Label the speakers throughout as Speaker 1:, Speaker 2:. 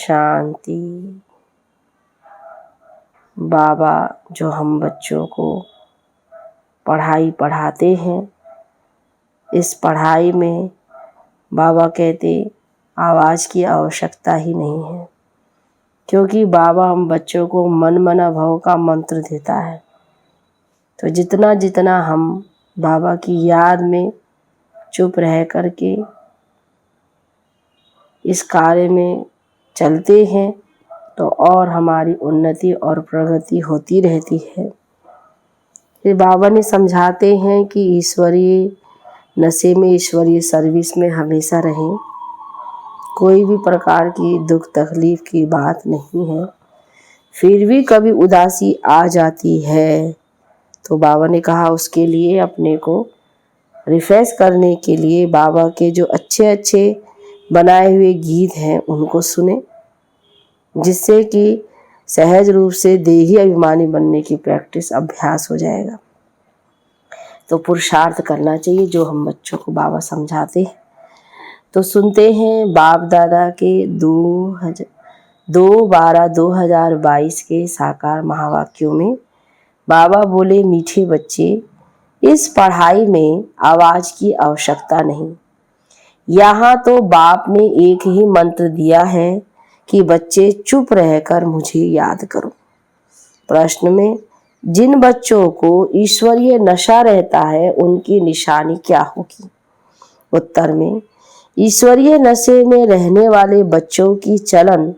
Speaker 1: शांति। बाबा जो हम बच्चों को पढ़ाई पढ़ाते हैं, इस पढ़ाई में बाबा कहते आवाज़ की आवश्यकता ही नहीं है, क्योंकि बाबा हम बच्चों को मन मना भव का मंत्र देता है। तो जितना जितना हम बाबा की याद में चुप रह कर के इस कार्य में चलते हैं तो और हमारी उन्नति और प्रगति होती रहती है। फिर बाबा ने समझाते हैं कि ईश्वरीय नशे में, ईश्वरीय सर्विस में हमेशा रहें। कोई भी प्रकार की दुख तकलीफ की बात नहीं है। फिर भी कभी उदासी आ जाती है तो बाबा ने कहा उसके लिए अपने को रिफ्रेश करने के लिए बाबा के जो अच्छे अच्छे बनाए हुए गीत हैं उनको सुने, जिससे कि सहज रूप से देही अभिमानी बनने की प्रैक्टिस अभ्यास हो जाएगा। तो पुरुषार्थ करना चाहिए जो हम बच्चों को बाबा समझाते हैं। तो सुनते हैं बाप दादा के 2/12/2022 के साकार महावाक्यों में बाबा बोले, मीठे बच्चे, इस पढ़ाई में आवाज़ की आवश्यकता नहीं। यहाँ तो बाप ने एक ही मंत्र दिया है कि बच्चे चुप रहकर मुझे याद करो। प्रश्न में जिन बच्चों को ईश्वरीय नशा रहता है उनकी निशानी क्या होगी? उत्तर में ईश्वरीय नशे में रहने वाले बच्चों की चलन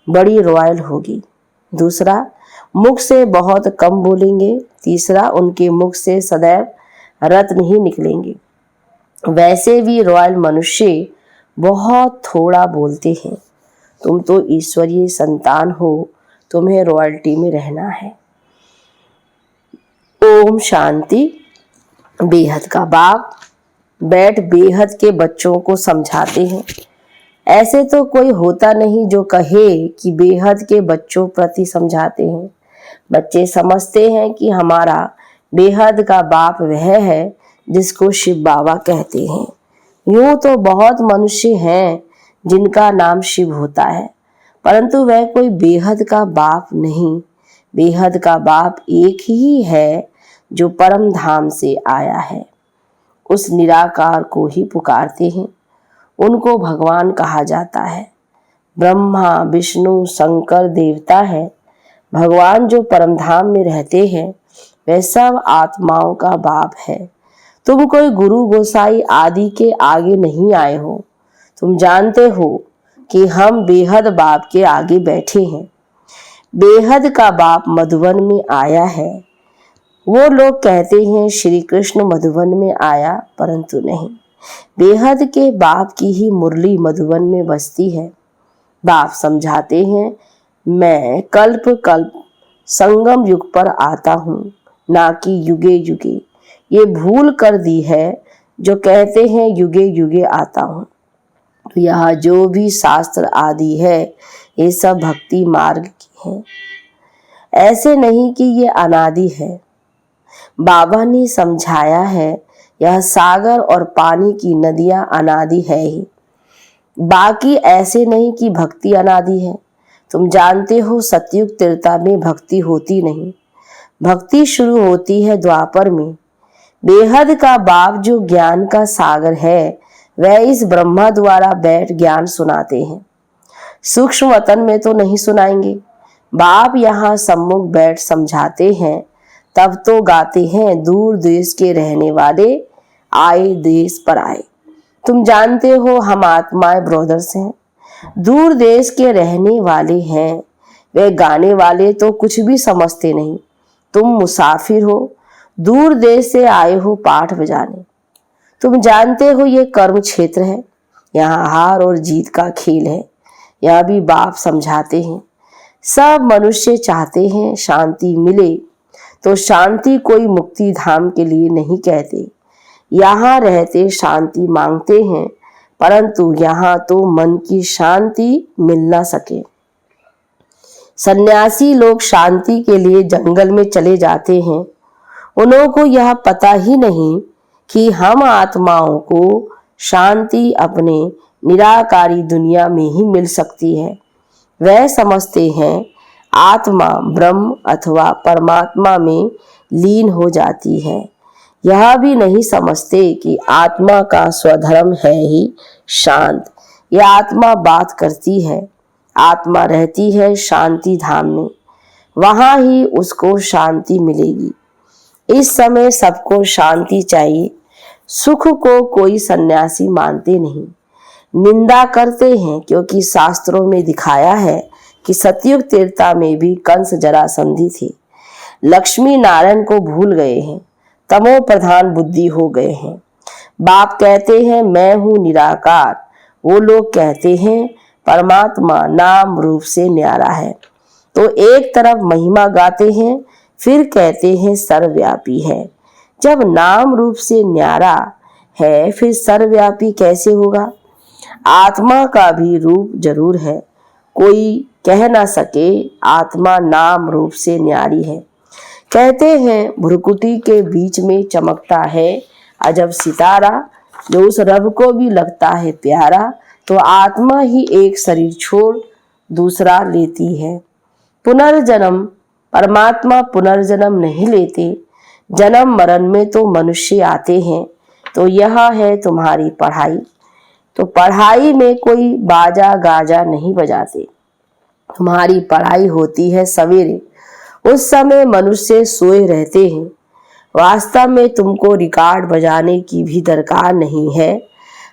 Speaker 1: बड़ी रॉयल होगी। दूसरा, मुख से बहुत कम बोलेंगे। तीसरा, उनके मुख से सदैव रत्न ही निकलेंगे। वैसे भी रॉयल मनुष्य बहुत थोड़ा बोलते हैं। तुम तो ईश्वरीय संतान हो, तुम्हें रॉयल्टी में रहना है। ओम शांति। बेहद का बाप बैठ बेहद के बच्चों को समझाते हैं। ऐसे तो कोई होता नहीं जो कहे कि बेहद के बच्चों प्रति समझाते हैं। बच्चे समझते हैं कि हमारा बेहद का बाप वह है जिसको शिव बाबा कहते हैं। यूं तो बहुत मनुष्य हैं जिनका नाम शिव होता है, परंतु वह कोई बेहद का बाप नहीं। बेहद का बाप एक ही है जो परम धाम से आया है। उस निराकार को ही पुकारते हैं, उनको भगवान कहा जाता है। ब्रह्मा विष्णु शंकर देवता है। भगवान जो परमधाम में रहते हैं वह सब आत्माओं का बाप है। तुम कोई गुरु गोसाई आदि के आगे नहीं आए हो। तुम जानते हो कि हम बेहद बाप के आगे बैठे हैं। बेहद का बाप मधुवन में आया है। वो लोग कहते हैं श्री कृष्ण मधुवन में आया, परंतु नहीं, बेहद के बाप की ही मुरली मधुवन में बजती है। बाप समझाते हैं, मैं कल्प कल्प संगम युग पर आता हूँ, ना कि युगे युगे। ये भूल कर दी है जो कहते हैं युगे युगे आता हूँ। यह जो भी शास्त्र आदि है ये सब भक्ति मार्ग की हैं। ऐसे नहीं कि ये अनादि है। बाबा ने समझाया है यह सागर और पानी की नदियां अनादि है ही। बाकी ऐसे नहीं कि भक्ति अनादि है। तुम जानते हो सतयुग त्रेता में भक्ति होती नहीं। भक्ति शुरू होती है द्वापर में। बेहद का बाप जो ज्ञान का सागर है वह इस ब्रह्मा द्वारा बैठ ज्ञान सुनाते हैं। सूक्ष्म वतन में तो नहीं सुनाएंगे। बाप यहाँ सम्मुख बैठ समझाते हैं, तब तो गाते हैं दूर देश के रहने वाले आए देश पर आए। तुम जानते हो हम आत्माएं ब्रदर्स हैं, दूर देश के रहने वाले हैं। वे गाने वाले तो कुछ भी समझते नहीं। तुम मुसाफिर हो, दूर देश से आए हो पाठ बजाने। तुम जानते हो ये कर्म क्षेत्र है, यहाँ हार और जीत का खेल है। यह भी बाप समझाते हैं। सब मनुष्य चाहते हैं शांति मिले, तो शांति कोई मुक्ति धाम के लिए नहीं कहते। यहाँ रहते शांति मांगते हैं, परंतु यहाँ तो मन की शांति मिल ना सके। सन्यासी लोग शांति के लिए जंगल में चले जाते हैं। उन्हों को यह पता ही नहीं कि हम आत्माओं को शांति अपने निराकारी दुनिया में ही मिल सकती है। वह समझते हैं आत्मा ब्रह्म अथवा परमात्मा में लीन हो जाती है। यह भी नहीं समझते कि आत्मा का स्वधर्म है ही शांत। यह आत्मा बात करती है, आत्मा रहती है शांति धाम में, वहां ही उसको शांति मिलेगी। इस समय सबको शांति चाहिए। सुख को कोई सन्यासी मानते नहीं, निंदा करते हैं, क्योंकि शास्त्रों में दिखाया है कि सतयुग त्रेता में भी कंस जरासंधी थे। लक्ष्मी नारायण को भूल गए हैं, तमो प्रधान बुद्धि हो गए हैं। बाप कहते हैं मैं हूं निराकार, वो लोग कहते हैं परमात्मा नाम रूप से न्यारा है। तो एक तरफ महिमा गाते हैं, फिर कहते हैं सर्वव्यापी है। जब नाम रूप से न्यारा है, फिर सर्वव्यापी कैसे होगा? आत्मा का भी रूप जरूर है, कोई कह ना सके आत्मा नाम रूप से न्यारी है। कहते हैं भ्रुकुटी के बीच में चमकता है अजब सितारा, जो उस रब को भी लगता है प्यारा। तो आत्मा ही एक शरीर छोड़ दूसरा लेती है। पुनर्जन्म, परमात्मा पुनर्जन्म नहीं लेते, जन्म मरण में तो मनुष्य आते हैं। तो यह है तुम्हारी पढ़ाई। तो पढ़ाई में कोई बाजा गाजा नहीं बजाते, तुम्हारी पढ़ाई होती है सवेरे, उस समय मनुष्य सोए रहते हैं। वास्तव में तुमको रिकॉर्ड बजाने की भी दरकार नहीं है,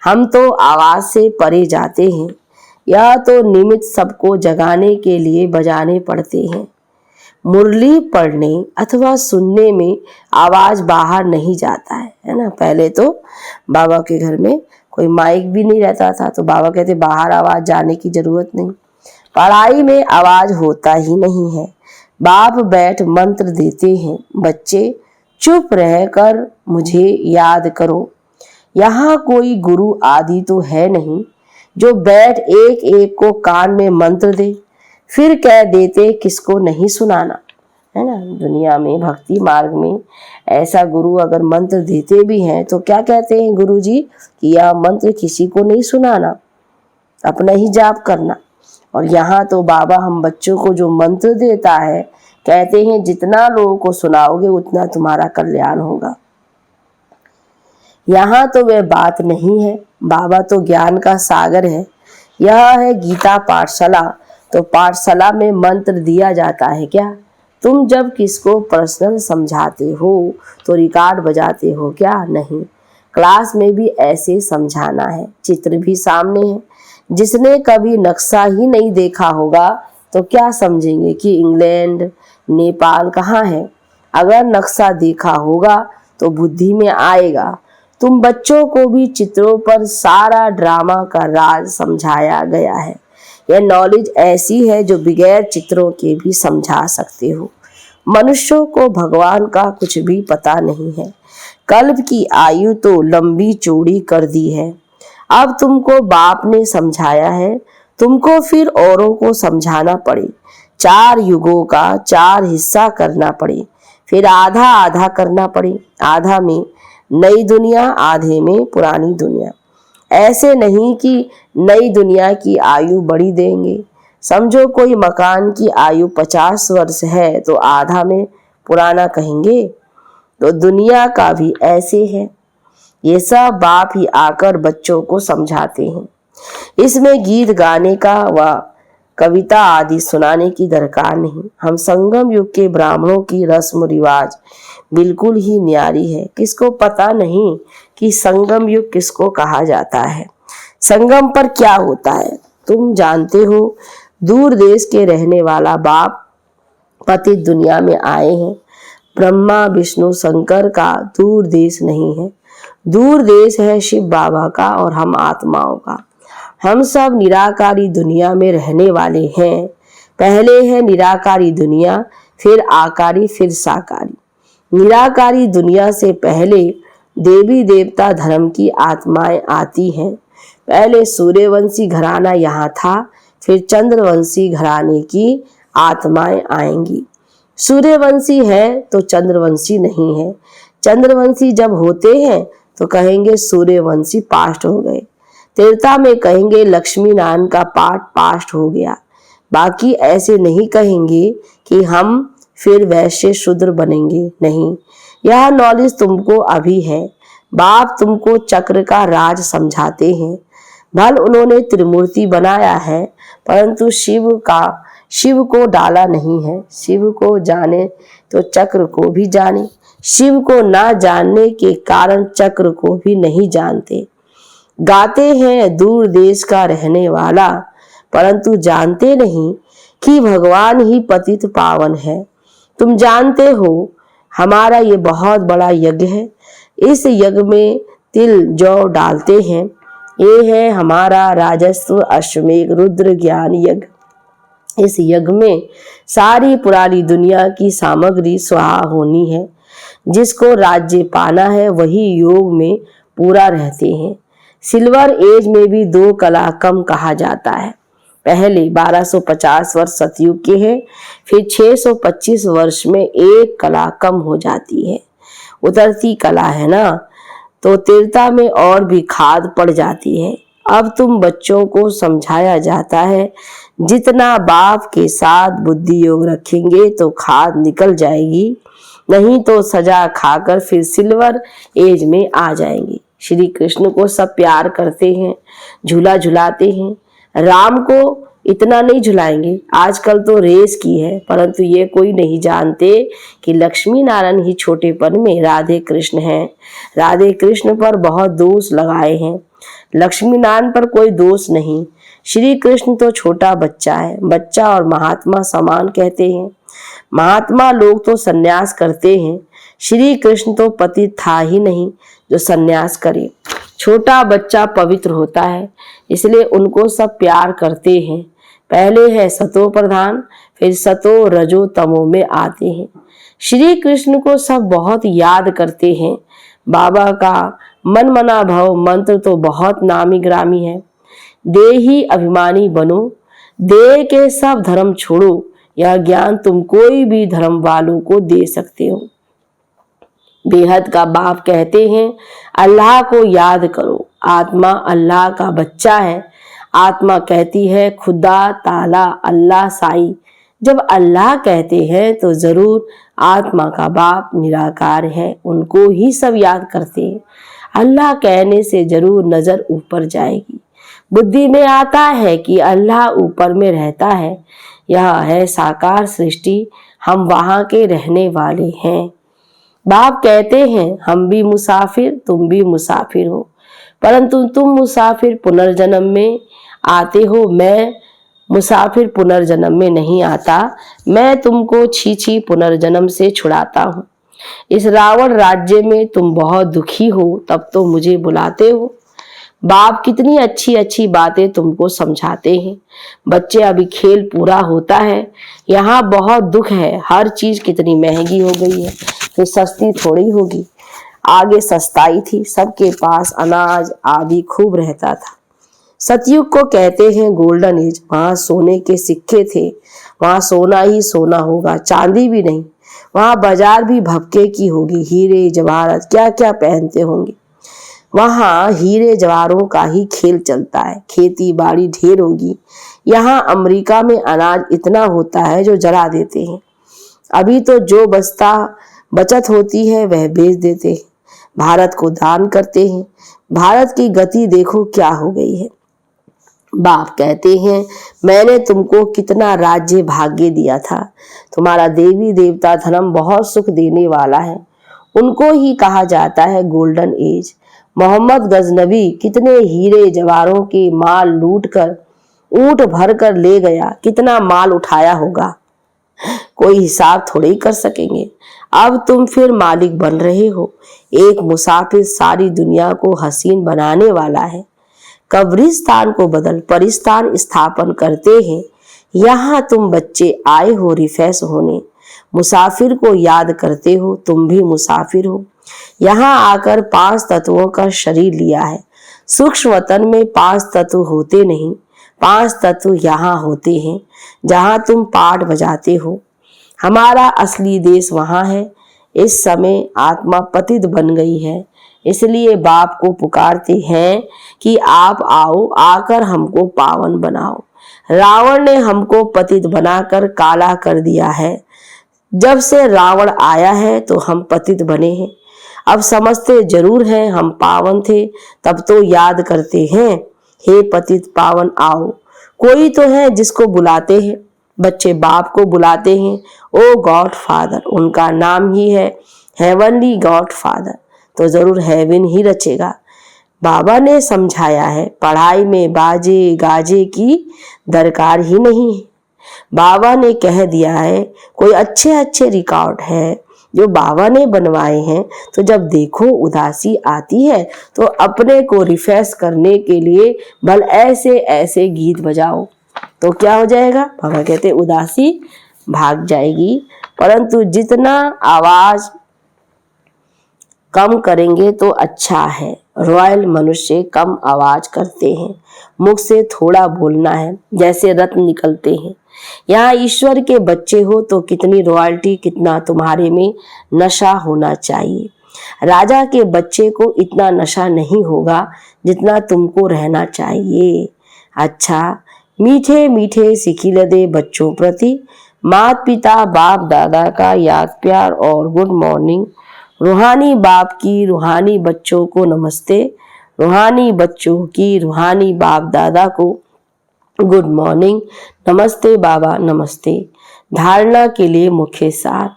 Speaker 1: हम तो आवाज से परे जाते हैं। यह तो निमित्त सबको जगाने के लिए बजाने पड़ते हैं। मुरली पढ़ने अथवा सुनने में आवाज बाहर नहीं जाता है ना। पहले तो बाबा के घर में कोई माइक भी नहीं रहता था, तो बाबा कहते बाहर आवाज जाने की जरूरत नहीं। पढ़ाई में आवाज होता ही नहीं है। बाप बैठ मंत्र देते हैं, बच्चे चुप रहकर मुझे याद करो। यहाँ कोई गुरु आदि तो है नहीं जो बैठ एक एक को कान में मंत्र दे, फिर कह देते किसको नहीं सुनाना, है ना। दुनिया में भक्ति मार्ग में ऐसा गुरु अगर मंत्र देते भी हैं तो क्या कहते हैं गुरु जी कि यह मंत्र किसी को नहीं सुनाना, अपना ही जाप करना। और यहाँ तो बाबा हम बच्चों को जो मंत्र देता है, कहते हैं जितना लोगों को सुनाओगे उतना तुम्हारा कल्याण होगा। यहाँ तो वह बात नहीं है, बाबा तो ज्ञान का सागर है। यह है गीता पाठशाला, तो पाठशाला में मंत्र दिया जाता है क्या? तुम जब किसको पर्सनल समझाते हो तो रिकॉर्ड बजाते हो क्या? नहीं, क्लास में भी ऐसे समझाना है। चित्र भी सामने है, जिसने कभी नक्शा ही नहीं देखा होगा तो क्या समझेंगे कि इंग्लैंड नेपाल कहाँ है। अगर नक्शा देखा होगा तो बुद्धि में आएगा। तुम बच्चों को भी चित्रों पर सारा ड्रामा का राज समझाया गया है। यह नॉलेज ऐसी है जो बगैर चित्रों के भी समझा सकते हो। मनुष्यों को भगवान का कुछ भी पता नहीं है। कल्प की आयु तो लंबी चौड़ी कर दी है। अब तुमको बाप ने समझाया है, तुमको फिर औरों को समझाना पड़े। 4 युगों का 4 हिस्सा करना पड़े, फिर आधा आधा करना पड़े। आधा में नई दुनिया, आधे में पुरानी दुनिया। ऐसे नहीं कि नई दुनिया की आयु बढ़ी देंगे। समझो कोई मकान की आयु 50 वर्ष है तो आधा में पुराना कहेंगे। तो दुनिया का भी ऐसे है। ये सब बाप ही आकर बच्चों को समझाते हैं। इसमें गीत गाने का व कविता आदि सुनाने की दरकार नहीं। हम संगम युग के ब्राह्मणों की रस्म रिवाज बिल्कुल ही न्यारी है। किसको पता नहीं कि संगम युग किसको कहा जाता है, संगम पर क्या होता है। तुम जानते हो, दूर देश के रहने वाला बाप पति दुनिया में आए हैं। ब्रह्मा विष्णु शंकर का दूर देश नहीं है, दूर देश है शिव बाबा का और हम आत्माओं का। हम सब निराकारी दुनिया में रहने वाले हैं। पहले है निराकारी दुनिया, फिर आकारी, फिर साकारी। निराकारी दुनिया से पहले देवी देवता धर्म की आत्माएं आती हैं। पहले सूर्यवंशी घराना यहाँ था, फिर चंद्रवंशी घराने की आत्माएं आएंगी। सूर्यवंशी है तो चंद्रवंशी नहीं है। चंद्रवंशी जब होते हैं तो कहेंगे सूर्यवंशी पास्ट हो गए। त्रेता में कहेंगे लक्ष्मी नारायण का पाठ पास्ट हो गया। बाकी ऐसे नहीं कहेंगे कि हम फिर वैश्य शूद्र बनेंगे, नहीं, यह नॉलेज तुमको अभी है। बाप तुमको चक्र का राज समझाते हैं। भल उन्होंने त्रिमूर्ति बनाया है, परंतु शिव को डाला नहीं है। शिव को जाने तो चक्र को भी जाने, शिव को ना जानने के कारण चक्र को भी नहीं जानते। गाते हैं दूर देश का रहने वाला, परंतु जानते नहीं कि भगवान ही पतित पावन है। तुम जानते हो हमारा ये बहुत बड़ा यज्ञ है। इस यज्ञ में तिल जौ डालते हैं। ये है हमारा राजस्व अश्वमेघ रुद्र ज्ञान यज्ञ। इस यज्ञ में सारी पुरानी दुनिया की सामग्री स्वाहा होनी है। जिसको राज्य पाना है वही योग में पूरा रहते हैं। सिल्वर एज में भी 2 कला कम कहा जाता है। पहले 1250 वर्ष सतयुग के हैं, फिर 625 वर्ष में 1 कला कम हो जाती है। उतरती कला है ना, तो तीव्रता में और भी खाद पड़ जाती है। अब तुम बच्चों को समझाया जाता है, जितना बाप के साथ बुद्धि योग रखेंगे तो खाद निकल जाएगी, नहीं तो सजा खाकर फिर सिल्वर एज में आ जाएंगे। श्री कृष्ण को सब प्यार करते हैं, झूला झुलाते हैं। राम को इतना नहीं झुलाएंगे, आजकल तो रेस की है, परंतु ये कोई नहीं जानते कि लक्ष्मी नारायण ही छोटेपन में राधे कृष्ण हैं। राधे कृष्ण पर बहुत दोष लगाए हैं, लक्ष्मी नारायण पर कोई दोष नहीं। श्री कृष्ण तो छोटा बच्चा है, बच्चा और महात्मा समान कहते हैं। महात्मा लोग तो सन्यास करते हैं, श्री कृष्ण तो पति था ही नहीं जो सन्यास करे। छोटा बच्चा पवित्र होता है, इसलिए उनको सब प्यार करते हैं। पहले है सतो प्रधान, फिर सतो रजो तमो में आते हैं। श्री कृष्ण को सब बहुत याद करते हैं। बाबा का मन मना भव मंत्र तो बहुत नामी ग्रामी है। देही अभिमानी बनो, देह के सब धर्म छोड़ो। यह ज्ञान तुम कोई भी धर्म वालों को दे सकते हो। बेहद का बाप कहते हैं, अल्लाह को याद करो। आत्मा अल्लाह का बच्चा है। आत्मा कहती है खुदा ताला अल्लाह साई। जब अल्लाह कहते हैं तो जरूर आत्मा का बाप निराकार है, उनको ही सब याद करते हैं। अल्लाह कहने से जरूर नजर ऊपर जाएगी। बुद्धि में आता है कि अल्लाह ऊपर में रहता है। यह है साकार सृष्टि, हम वहां के रहने वाले हैं। बाप कहते हैं, हम भी मुसाफिर तुम भी मुसाफिर हो, परंतु तुम मुसाफिर पुनर्जन्म में आते हो, मैं मुसाफिर पुनर्जन्म में नहीं आता। मैं तुमको छी पुनर्जन्म से छुड़ाता हूँ। इस रावण राज्य में तुम बहुत दुखी हो, तब तो मुझे बुलाते हो। बाप कितनी अच्छी अच्छी बातें तुमको समझाते हैं। बच्चे अभी खेल पूरा होता है, यहाँ बहुत दुख है। हर चीज कितनी महंगी हो गई है, तो सस्ती थोड़ी होगी। आगे सस्ताई थी, सबके पास अनाज आदि खूब रहता था। सतयुग को कहते हैं गोल्डन एज। वहां सोने के सिक्के थे, वहां सोना ही सोना होगा, चांदी भी नहीं। वहां बाजार भी भपके की होगी, हीरे जवाहरात क्या क्या पहनते होंगे। वहां हीरे जवाहरों का ही खेल चलता है, खेती बाड़ी ढेर होगी। यहाँ अमेरिका में अनाज इतना होता है जो जला देते हैं। अभी तो जो बस्ता बचत होती है वह बेच देते हैं, भारत को दान करते हैं। भारत की गति देखो क्या हो गई है। बाप कहते हैं, मैंने तुमको कितना राज्य भाग्य दिया था। तुम्हारा देवी देवता धर्म बहुत सुख देने वाला है, उनको ही कहा जाता है गोल्डन एज। मोहम्मद गजनबी कितने हीरे जवाहरों के माल लूट कर ऊंट भर कर ले गया, कितना माल उठाया होगा, कोई हिसाब थोड़ी कर सकेंगे। अब तुम फिर मालिक बन रहे हो। एक मुसाफिर सारी दुनिया को हसीन बनाने वाला है। कब्रिस्तान को बदल परिस्तान स्थापन करते हैं। यहाँ तुम बच्चे आए हो रिफ्रेश होने, मुसाफिर को याद करते हो, तुम भी मुसाफिर हो। यहाँ आकर 5 तत्वों का शरीर लिया है। सूक्ष्म वतन में 5 तत्व होते नहीं, 5 तत्व यहाँ होते हैं जहाँ तुम पाठ बजाते हो। हमारा असली देश वहाँ है। इस समय आत्मा पतित बन गई है, इसलिए बाप को पुकारते हैं कि आप आओ, आकर हमको पावन बनाओ। रावण ने हमको पतित बनाकर काला कर दिया है। जब से रावण आया है तो हम पतित बने हैं। अब समझते जरूर हैं हम पावन थे, तब तो याद करते हैं। हे पतित पावन आओ। कोई तो है जिसको बुलाते हैं। बच्चे बाप को बुलाते हैं, ओ गॉड फादर। उनका नाम ही है हेवनली गॉड फादर, तो जरूर हेवन ही रचेगा। बाबा ने समझाया है, पढ़ाई में बाजे गाजे की दरकार ही नहीं है। बाबा ने कह दिया है, कोई अच्छे अच्छे रिकॉर्ड है जो बाबा ने बनवाए हैं, तो जब देखो उदासी आती है तो अपने को रिफ्रेश करने के लिए भल ऐसे ऐसे गीत बजाओ, तो क्या हो जाएगा? बाबा कहते उदासी भाग जाएगी। परंतु जितना आवाज कम करेंगे तो अच्छा है। रॉयल मनुष्य कम आवाज करते हैं, मुख से थोड़ा बोलना है, जैसे रत्न निकलते हैं। यहाँ ईश्वर के बच्चे हो तो कितनी रॉयल्टी, कितना तुम्हारे में नशा होना चाहिए। राजा के बच्चे को इतना नशा नहीं होगा जितना तुमको रहना चाहिए। अच्छा, मीठे मीठे सिखिल दे बच्चों प्रति माता पिता बाप दादा का याद प्यार और गुड मॉर्निंग। रूहानी बाप की रूहानी बच्चों को नमस्ते, रूहानी बच्चों की रूहानी बाप दादा को गुड मॉर्निंग। नमस्ते बाबा नमस्ते। धारणा के लिए मुख्य सार।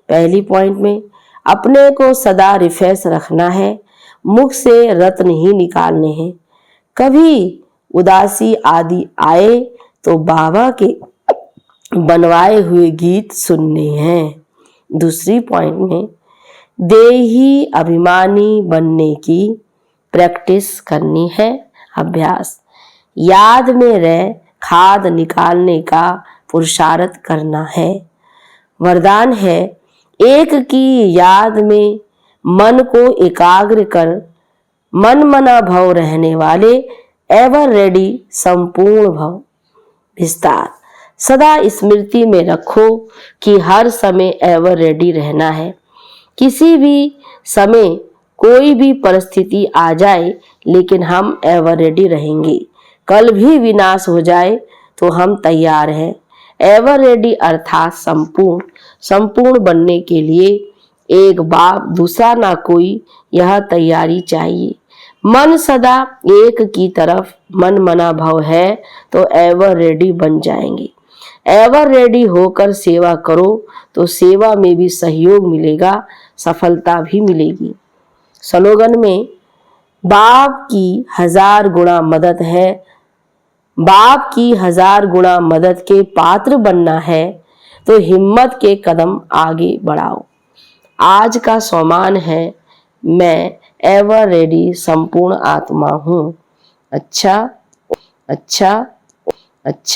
Speaker 1: पहली पॉइंट में अपने को सदा रिफ्रेश रखना है, मुख से रत्न ही निकालने हैं। कभी उदासी आदि आए तो बाबा के बनवाए हुए गीत सुनने हैं। दूसरी पॉइंट में देही अभिमानी बनने की प्रैक्टिस करनी है, अभ्यास। याद में रह खाद निकालने का पुरुषार्थ करना है। वरदान है, एक की याद में मन को एकाग्र कर मन मना भव रहने वाले एवर रेडी संपूर्ण भव। विस्तार। सदा स्मृति में रखो कि हर समय एवर रेडी रहना है। किसी भी समय कोई भी परिस्थिति आ जाए, लेकिन हम एवर रेडी रहेंगे। कल भी विनाश हो जाए तो हम तैयार हैं। एवर रेडी अर्थात संपूर्ण बनने के लिए एक बाप दूसरा ना कोई, यह तैयारी चाहिए। मन सदा एक की तरफ मन मना भाव है तो एवर रेडी बन जाएंगे। एवर रेडी होकर सेवा करो तो सेवा में भी सहयोग मिलेगा, सफलता भी मिलेगी। स्लोगन में बाप की 1000 गुना मदद है, बाप की 1000 गुना मदद के पात्र बनना है तो हिम्मत के कदम आगे बढ़ाओ। आज का सम्मान है, मैं एवर रेडी संपूर्ण आत्मा हूँ। अच्छा अच्छा अच्छा।